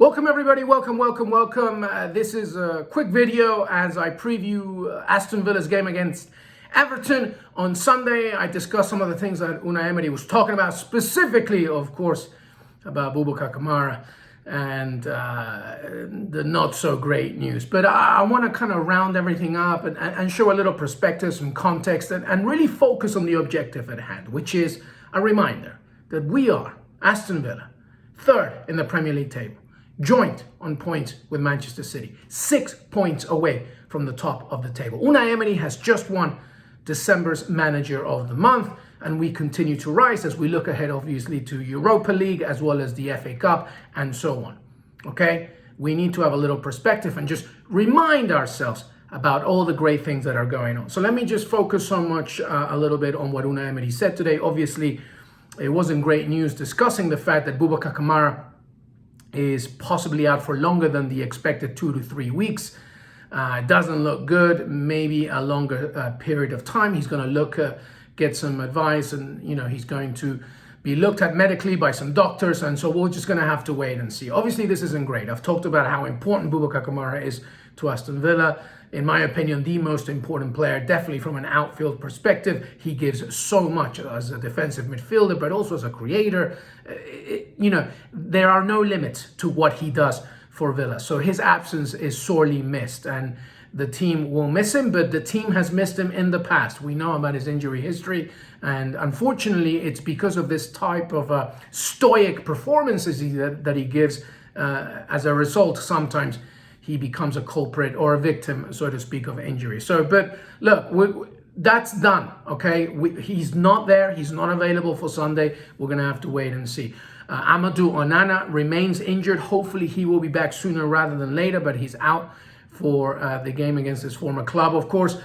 Welcome everybody, welcome. This is a quick video as I preview Aston Villa's game against Everton on Sunday. I discussed some of the things that Unai Emery was talking about, specifically, of course, about Boubacar Kamara and the not so great news. But I want to kind of round everything up and show a little perspective, some context, and really focus on the objective at hand, which is a reminder that we are, Aston Villa, third in the Premier League table, joint on points with Manchester City, 6 points away from the top of the table. Unai Emery has just won December's Manager of the Month, and we continue to rise as we look ahead, obviously, to Europa League as well as the FA Cup and so on. Okay, we need to have a little perspective and just remind ourselves about all the great things that are going on. So let me just focus so much a little bit on what Unai Emery said today. Obviously, it wasn't great news discussing the fact that Boubacar Kamara is possibly out for longer than the expected 2 to 3 weeks. Doesn't look good. Maybe a longer period of time. He's going to look, get some advice, and he's going to be looked at medically by some doctors, and so we're just going to have to wait and see. Obviously, this isn't great. I've talked about how important Boubacar Kamara is to Aston Villa. In my opinion, the most important player, definitely from an outfield perspective. He gives so much as a defensive midfielder, but also as a creator. There are no limits to what he does for Villa. So his absence is sorely missed, and the team will miss him, but the team has missed him in the past. We know about his injury history, and unfortunately, it's because of this type of stoic performances that he gives. As a result, sometimes he becomes a culprit or a victim, so to speak, of injury. So, but look, that's done, okay? He's not there. He's not available for Sunday. We're going to have to wait and see. Amadou Onana remains injured. Hopefully, he will be back sooner rather than later, but he's out for the game against his former club, of course.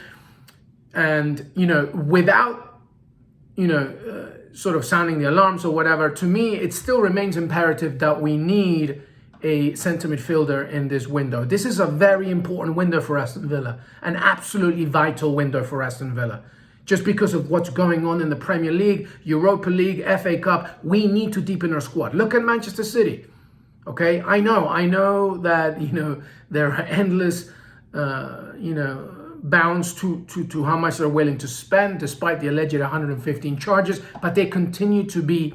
And, without, sort of sounding the alarms or whatever, to me, it still remains imperative that we need a centre midfielder in this window. This is a very important window for Aston Villa, an absolutely vital window for Aston Villa. Just because of what's going on in the Premier League, Europa League, FA Cup, we need to deepen our squad. Look at Manchester City. Okay, I know that there are endless bounds to how much they're willing to spend, despite the alleged 115 charges, but they continue to be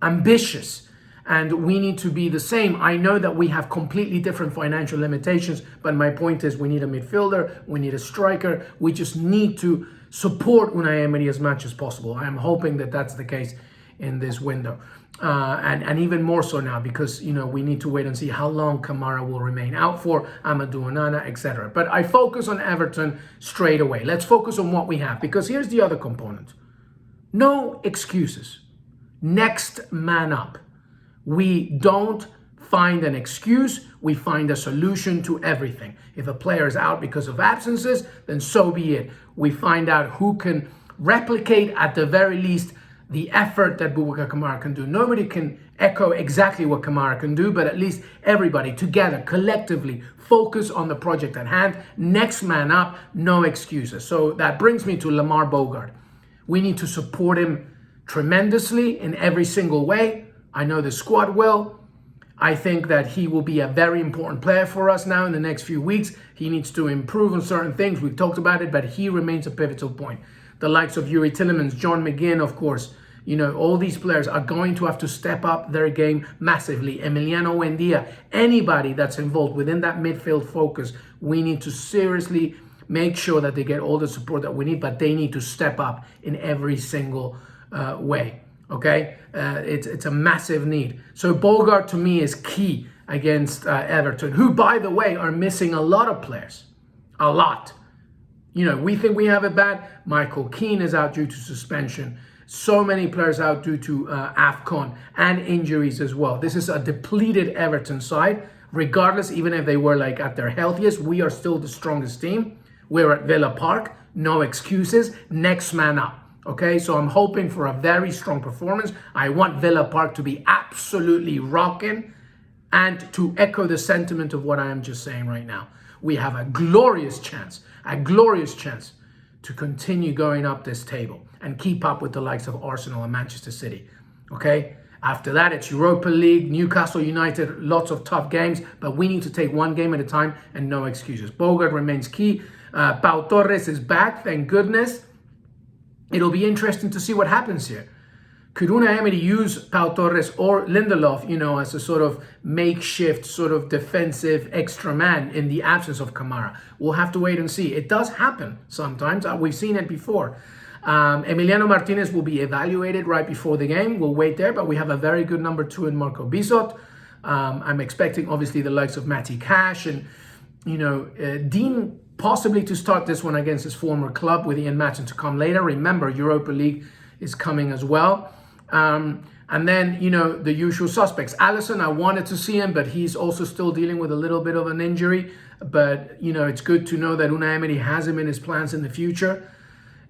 ambitious. And we need to be the same. I know that we have completely different financial limitations, but my point is we need a midfielder, we need a striker. We just need to support Unai Emery as much as possible. I am hoping that that's the case in this window. And even more so now because, we need to wait and see how long Kamara will remain out for, Amadou Onana, etc. But I focus on Everton straight away. Let's focus on what we have, because here's the other component. No excuses. Next man up. We don't find an excuse, we find a solution to everything. If a player is out because of absences, then so be it. We find out who can replicate, at the very least, the effort that Boubacar Kamara can do. Nobody can echo exactly what Kamara can do, but at least everybody together, collectively, focus on the project at hand. Next man up, no excuses. So that brings me to Lamar Bogart. We need to support him tremendously in every single way. I know the squad will. I think that he will be a very important player for us now in the next few weeks. He needs to improve on certain things. We've talked about it, but he remains a pivotal point. The likes of Yuri Tillemans, John McGinn, of course, all these players are going to have to step up their game massively. Emiliano Buendia, anybody that's involved within that midfield focus, we need to seriously make sure that they get all the support that we need, but they need to step up in every single way. Okay, it's a massive need. So Bogart to me is key against Everton, who, by the way, are missing a lot of players. A lot. We think we have it bad. Michael Keane is out due to suspension. So many players out due to AFCON and injuries as well. This is a depleted Everton side. Regardless, even if they were at their healthiest, we are still the strongest team. We're at Villa Park. No excuses. Next man up. Okay, so I'm hoping for a very strong performance. I want Villa Park to be absolutely rocking, and to echo the sentiment of what I am just saying right now. We have a glorious chance to continue going up this table and keep up with the likes of Arsenal and Manchester City. Okay, After that, it's Europa League, Newcastle United, lots of tough games, but we need to take one game at a time and no excuses. Bogart remains key. Pau Torres is back, thank goodness. It'll be interesting to see what happens here. Could Unai Emery use Pau Torres or Lindelof, as a sort of makeshift, sort of defensive extra man in the absence of Kamara? We'll have to wait and see. It does happen sometimes. We've seen it before. Emiliano Martinez will be evaluated right before the game. We'll wait there, but we have a very good number 2 in Marco Bizot. I'm expecting, obviously, the likes of Matty Cash and, Dean possibly to start this one against his former club, with Ian Matson to come later. Remember, Europa League is coming as well. And then, the usual suspects. Alisson, I wanted to see him, but he's also still dealing with a little bit of an injury. But, it's good to know that Unai Emery has him in his plans in the future.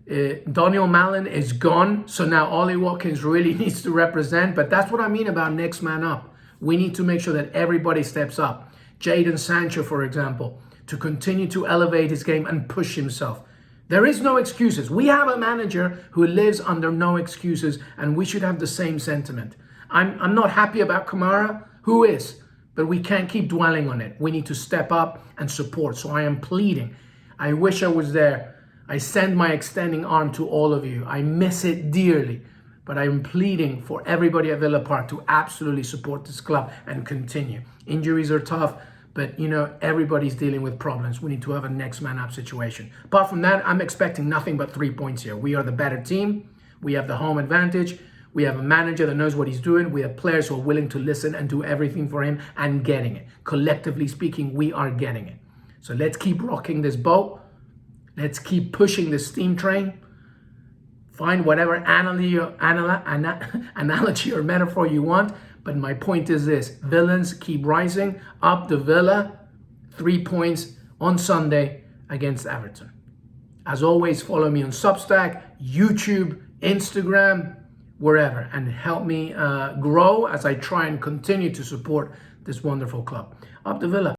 Daniel Malen is gone, so now Ollie Watkins really needs to represent. But that's what I mean about next man up. We need to make sure that everybody steps up. Jadon Sancho, for example, to continue to elevate his game and push himself. There is no excuses. We have a manager who lives under no excuses, and we should have the same sentiment. I'm not happy about Kamara. Who is? But we can't keep dwelling on it. We need to step up and support. So I am pleading. I wish I was there. I send my extending arm to all of you. I miss it dearly. But I'm pleading for everybody at Villa Park to absolutely support this club and continue. Injuries are tough. But, everybody's dealing with problems. We need to have a next man up situation. Apart from that, I'm expecting nothing but 3 points here. We are the better team. We have the home advantage. We have a manager that knows what he's doing. We have players who are willing to listen and do everything for him and getting it. Collectively speaking, we are getting it. So let's keep rocking this boat. Let's keep pushing this steam train. Find whatever analogy or metaphor you want. But my point is this: villains keep rising. Up the Villa, 3 points on Sunday against Everton. As always, follow me on Substack, YouTube, Instagram, wherever, and help me grow as I try and continue to support this wonderful club. Up the Villa.